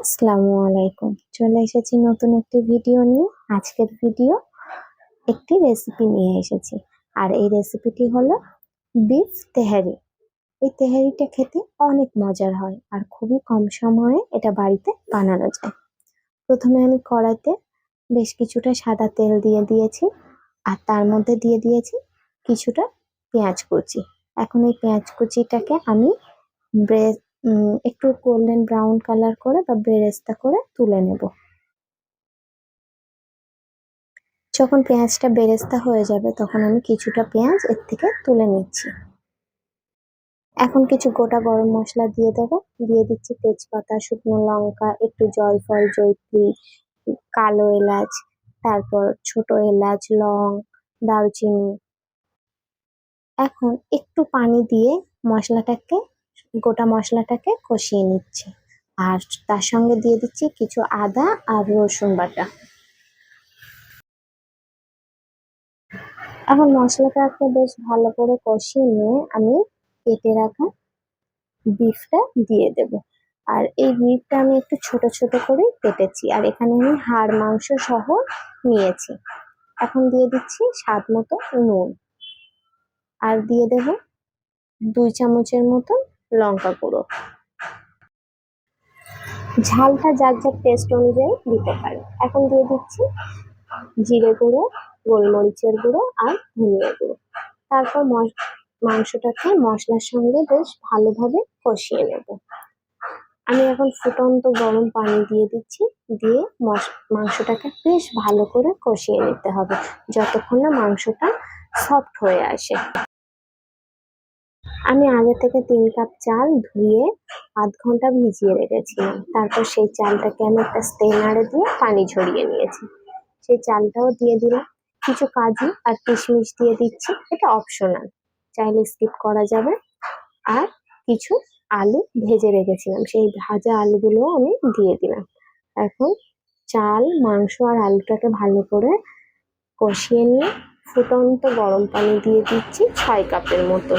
আসসালামু আলাইকুম। চলে এসেছি নতুন একটি ভিডিও নিয়ে। আজকের ভিডিও একটি রেসিপি নিয়ে এসেছি। আর এই রেসিপিটি হলো বিফ তেহারি। এই তেহারিটা খেতে অনেক মজার হয় আর খুবই কম সময়ে এটা বাড়িতে বানানো যায়। প্রথমে আমি কড়াইতে বেশ কিছুটা সাদা তেল দিয়ে দিয়েছি আর তার মধ্যে দিয়ে দিয়েছি কিছুটা পেঁয়াজ কুচি। এখন এই পেঁয়াজ কুচিটাকে আমি একটু গোল্ডেন ব্রাউন কালার করে বা বেরেস্তা করে তুলে নেব। যখন পেঁয়াজটা বেরেস্তা হয়ে যাবে তখন আমি কিছুটা পেঁয়াজ এর থেকে তুলে নিচ্ছি। এখন কিছু গোটা গরম মশলা দিয়ে দেবো। দিয়ে দিচ্ছি তেজপাতা, শুকনো লঙ্কা, একটু জয়ফল, জয়ত্রী, কালো এলাচ, তারপর ছোট এলাচ, লং, দারুচিনি। এখন একটু পানি দিয়ে গোটা মশলাটাকে কষিয়ে নিচ্ছি। আর তার সঙ্গে দিয়ে দিচ্ছি কিছু আদা আর রসুন বাটা। এখন মশলাটাকে বেশ ভালো করে কষিয়ে নিয়ে আমি কেটে রাখা বিফটা দিয়ে দেব। আর এই বিফটা আমি একটু ছোট ছোট করে কেটেছি আর এখানে আমি হাড় মাংস সহ নিয়েছি। এখন দিয়ে দিচ্ছি স্বাদ মতো নুন আর দিয়ে দেব 2 চামচের মতো লঙ্কা গুঁড়ো। ঝালটা যার যার টেস্ট অনুযায়ী দিতে পারে। এখন দিয়ে দিচ্ছি জিরে গুঁড়ো, গোলমরিচের গুঁড়ো আর ধনিয়া গুঁড়ো। তারপর মাংসটাকে মশলার সঙ্গে বেশ ভালোভাবে কষিয়ে নেব। আমি এখন ফুটন্ত গরম পানি দিয়ে দিচ্ছি। দিয়ে মাংসটাকে বেশ ভালো করে কষিয়ে নিতে হবে যতক্ষণ না মাংসটা সফট হয়ে আসে। আমি আগে থেকে 3 কাপ চাল ধুয়ে আধ ঘন্টা ভিজিয়ে রেখেছিলাম। তারপর সেই চালটাকে আমি একটা স্ট্রেনারে দিয়ে পানি ঝরিয়ে নিয়েছি। সেই চালটাও দিয়ে দিলাম। কিছু কাজু আর কিশমিশ দিয়ে দিচ্ছি, এটা অপশনাল, চাইলে স্কিপ করা যাবে। আর কিছু আলু ভেজে রেখেছিলাম, সেই ভাজা আলুগুলো আমি দিয়ে দিলাম। এখন চাল, মাংস আর আলুটাকে ভালো করে কষিয়ে নিয়ে ফুটন্ত গরম পানি দিয়ে দিচ্ছি 6 কাপের মতো।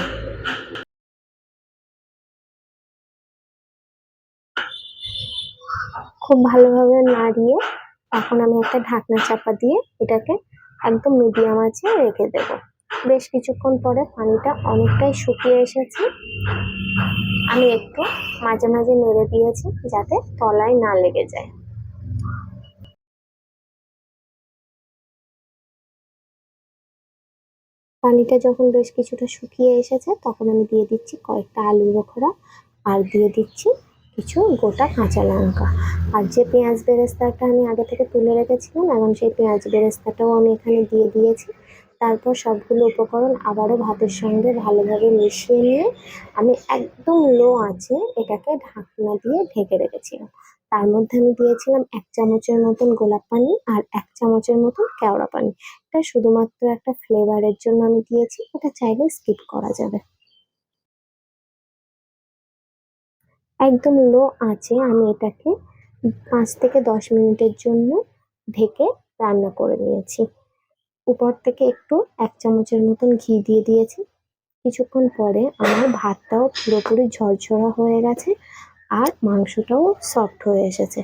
খুব ভালোভাবে নাড়িয়ে এখন আমি একটা ঢাকনা চাপা দিয়ে এটাকে একদম মিডিয়াম আঁচে রেখে দেব। বেশ কিছুক্ষণ পরে পানিটা অনেকটাই শুকিয়ে এসেছে। আমি একটু মাঝে মাঝে নেড়ে দিয়েছি যাতে তলায় না লেগে যায়। পানিটা যখন বেশ কিছুটা শুকিয়ে এসেছে তখন আমি দিয়ে দিচ্ছি কয়েকটা আলু বোখরা আর দিয়ে দিচ্ছি কিছু গোটা কাঁচা লঙ্কা। আর যে পেঁয়াজ বেরেস্তাটা আমি আগে থেকে তুলে রেখেছিলাম এখন সেই পেঁয়াজ বেরেস্তাটাও আমি এখানে দিয়ে দিয়েছি। তারপর সবগুলো উপকরণ আবারও ভাতের সঙ্গে ভালোভাবে মিশিয়ে নিয়ে আমি একদম লো আঁচে এটাকে ঢাকনা দিয়ে ঢেকে রেখেছিলাম। তার মধ্যে আমি দিয়েছিলাম 1 চামচের মতন গোলাপ পানি আর 1 চামচের মতন কেওড়া পানি। এটা শুধুমাত্র একটা ফ্লেভারের জন্য আমি দিয়েছি, এটা চাইলে স্কিপ করা যাবে। একদম লো আঁচে আমি এটাকে 5 থেকে 10 মিনিটের জন্য ঢেকে রান্না করে নিয়েছি। উপর থেকে একটু 1 চামচের মতন ঘি দিয়ে দিয়েছি। কিছুক্ষণ পরে আমার ভাতটাও পুরোপুরি ঝরঝরা হয়ে গেছে আর মাংসটাও সফট হয়ে এসেছে।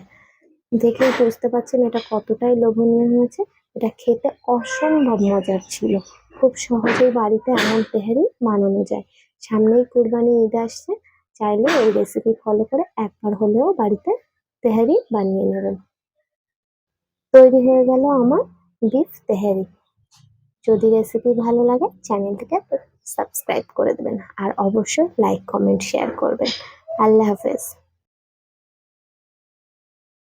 দেখেই বুঝতে পারছেন এটা কতটাই লোভনীয় হয়েছে। এটা খেতে অসম্ভব মজার ছিল। খুব সহজেই বাড়িতে এমন তেহারি বানানো যায়। সামনেই কুরবানি ঈদ আসছে, চাইলে এই রেসিপি ফলো করে একবার হলেও বাড়িতে তেহারি বানিয়ে নেবেন। তৈরি হয়ে গেল আমার বিফ তেহারি। যদি রেসিপি ভালো লাগে চ্যানেলটিকে সাবস্ক্রাইব করে দেবেন আর অবশ্যই লাইক, কমেন্ট, শেয়ার করবেন। আল্লাহ হাফেজ।